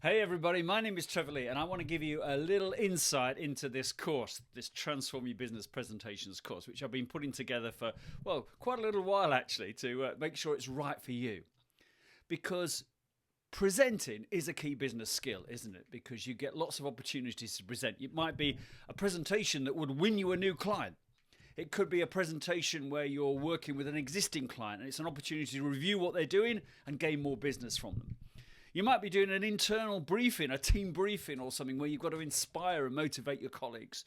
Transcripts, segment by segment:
Hey everybody, my name is Trevor Lee and I want to give you a little insight into this course, this Transform Your Business Presentations course, which I've been putting together for, quite a little while actually to make sure it's right for you. Because presenting is a key business skill, isn't it? Because you get lots of opportunities to present. It might be a presentation that would win you a new client. It could be a presentation where you're working with an existing client and it's an opportunity to review what they're doing and gain more business from them. You might be doing an internal briefing, a team briefing or something where you've got to inspire and motivate your colleagues.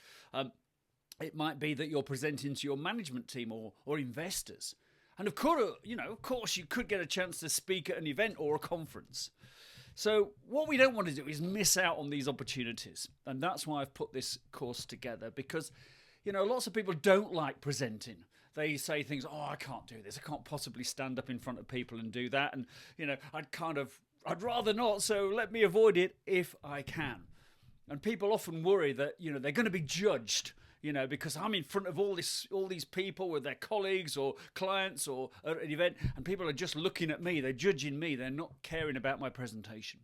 It might be that you're presenting to your management team or investors. And of course, you could get a chance to speak at an event or a conference. So what we don't want to do is miss out on these opportunities. And that's why I've put this course together because, lots of people don't like presenting. They say things, I can't do this. I can't possibly stand up in front of people and do that. And, I'd rather not, so let me avoid it if I can. And people often worry that, they're going to be judged, because I'm in front of all these people with their colleagues or clients or at an event, and people are just looking at me, they're judging me, they're not caring about my presentation.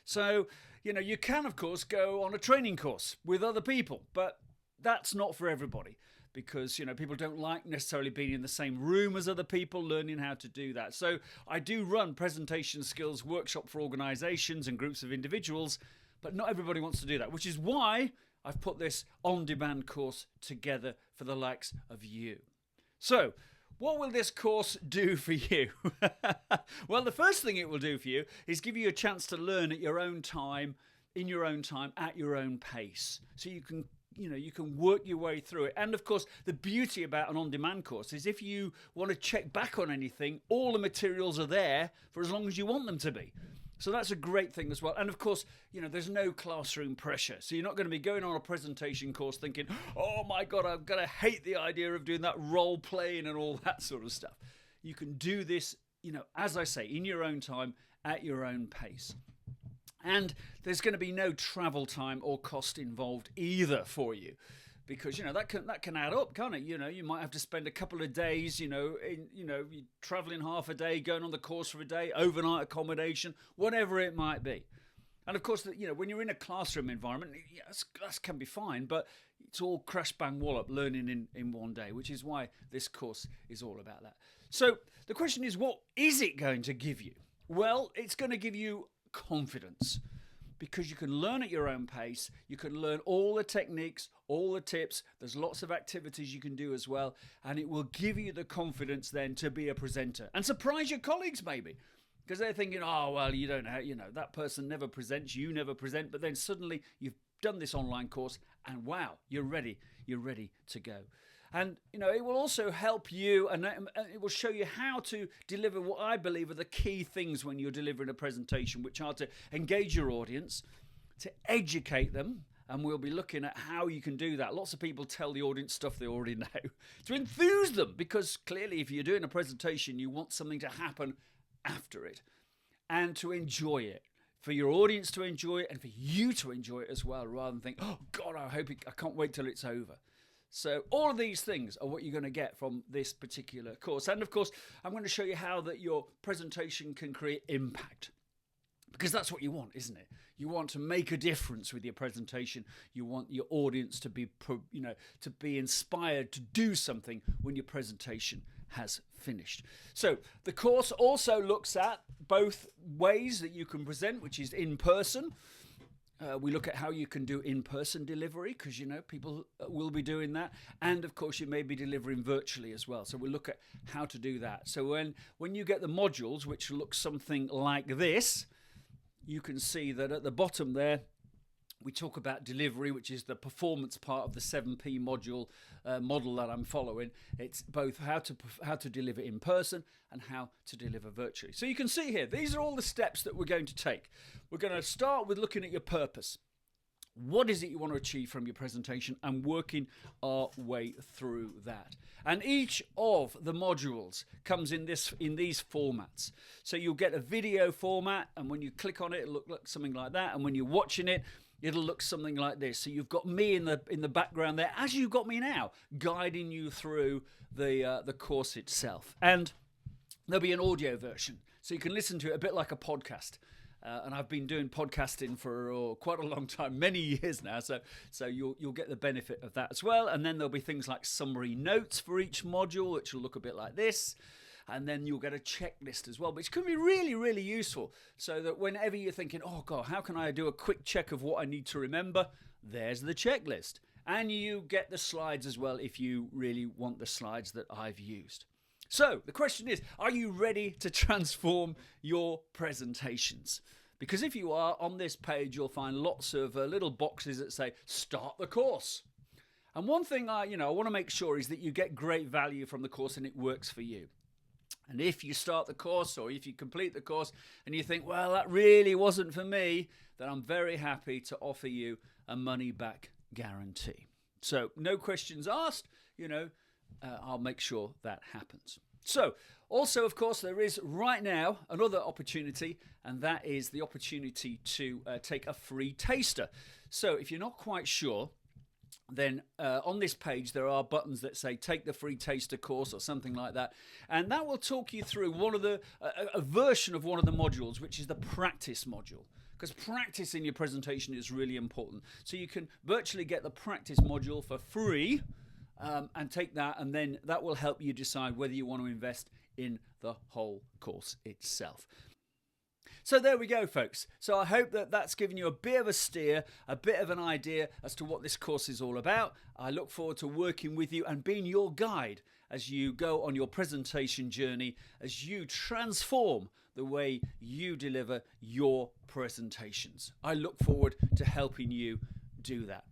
So, you can, of course, go on a training course with other people, but that's not for everybody. Because, people don't like necessarily being in the same room as other people, learning how to do that. So I do run presentation skills workshop for organizations and groups of individuals, but not everybody wants to do that, which is why I've put this on-demand course together for the likes of you. So what will this course do for you? Well, the first thing it will do for you is give you a chance to learn at your own time, in your own time, at your own pace. So you can work your way through it. And of course, the beauty about an on-demand course is if you want to check back on anything, all the materials are there for as long as you want them to be. So that's a great thing as well. And of course, there's no classroom pressure. So you're not going to be going on a presentation course thinking, oh my God, I'm going to hate the idea of doing that role playing and all that sort of stuff. You can do this, as I say, in your own time, at your own pace. And there's going to be no travel time or cost involved either for you, because that can add up, can't it? You might have to spend a couple of days, you're traveling half a day, going on the course for a day, overnight accommodation, whatever it might be. And of course, when you're in a classroom environment, that can be fine, but it's all crash bang wallop learning in one day, which is why this course is all about that. So the question is, what is it going to give you? Well, it's going to give you confidence, because you can learn at your own pace. You can learn all the techniques, all the tips. There's lots of activities you can do as well, and it will give you the confidence then to be a presenter and surprise your colleagues maybe, because they're thinking, you don't know, that person never presents, you never present, but then suddenly you've done this online course and wow, you're ready to go. And, it will also help you, and it will show you how to deliver what I believe are the key things when you're delivering a presentation, which are to engage your audience, to educate them, and we'll be looking at how you can do that. Lots of people tell the audience stuff they already know. To enthuse them, because clearly if you're doing a presentation, you want something to happen after it, and to enjoy it. For your audience to enjoy it, and for you to enjoy it as well, rather than think, oh God, I can't wait till it's over. So all of these things are what you're going to get from this particular course. And of course, I'm going to show you how that your presentation can create impact. Because that's what you want, isn't it? You want to make a difference with your presentation. You want your audience to be, to be inspired to do something when your presentation has finished. So the course also looks at both ways that you can present, which is in person. We look at how you can do in-person delivery, because, people will be doing that. And, of course, you may be delivering virtually as well. So we'll look at how to do that. So when you get the modules, which look something like this, you can see that at the bottom there, we talk about delivery, which is the performance part of the 7P model that I'm following. It's both how to deliver in person and how to deliver virtually. So you can see here, these are all the steps that we're going to take. We're going to start with looking at your purpose. What is it you want to achieve from your presentation, and working our way through that. And each of the modules comes in these formats. So you'll get a video format, and when you click on it, it'll look like something like that. And when you're watching it, it'll look something like this. So you've got me in the background there, as you've got me now, guiding you through the course itself. And there'll be an audio version, so you can listen to it a bit like a podcast. And I've been doing podcasting for quite a long time, many years now. So you'll get the benefit of that as well. And then there'll be things like summary notes for each module, which will look a bit like this. And then you'll get a checklist as well, which can be really, really useful. So that whenever you're thinking, oh God, how can I do a quick check of what I need to remember? There's the checklist. And you get the slides as well if you really want the slides that I've used. So the question is, are you ready to transform your presentations? Because if you are, on this page, you'll find lots of little boxes that say, start the course. And one thing I want to make sure is that you get great value from the course and it works for you. And if you start the course or if you complete the course and you think, well, that really wasn't for me, then I'm very happy to offer you a money back guarantee. So no questions asked, I'll make sure that happens. So also, of course, there is right now another opportunity, and that is the opportunity to take a free taster. So if you're not quite sure, then on this page there are buttons that say take the free taster course or something like that, and that will talk you through a version of one of the modules, which is the practice module, because practice in your presentation is really important. So you can virtually get the practice module for free and take that, and then that will help you decide whether you want to invest in the whole course itself. So there we go, folks. So I hope that that's given you a bit of a steer, a bit of an idea as to what this course is all about. I look forward to working with you and being your guide as you go on your presentation journey, as you transform the way you deliver your presentations. I look forward to helping you do that.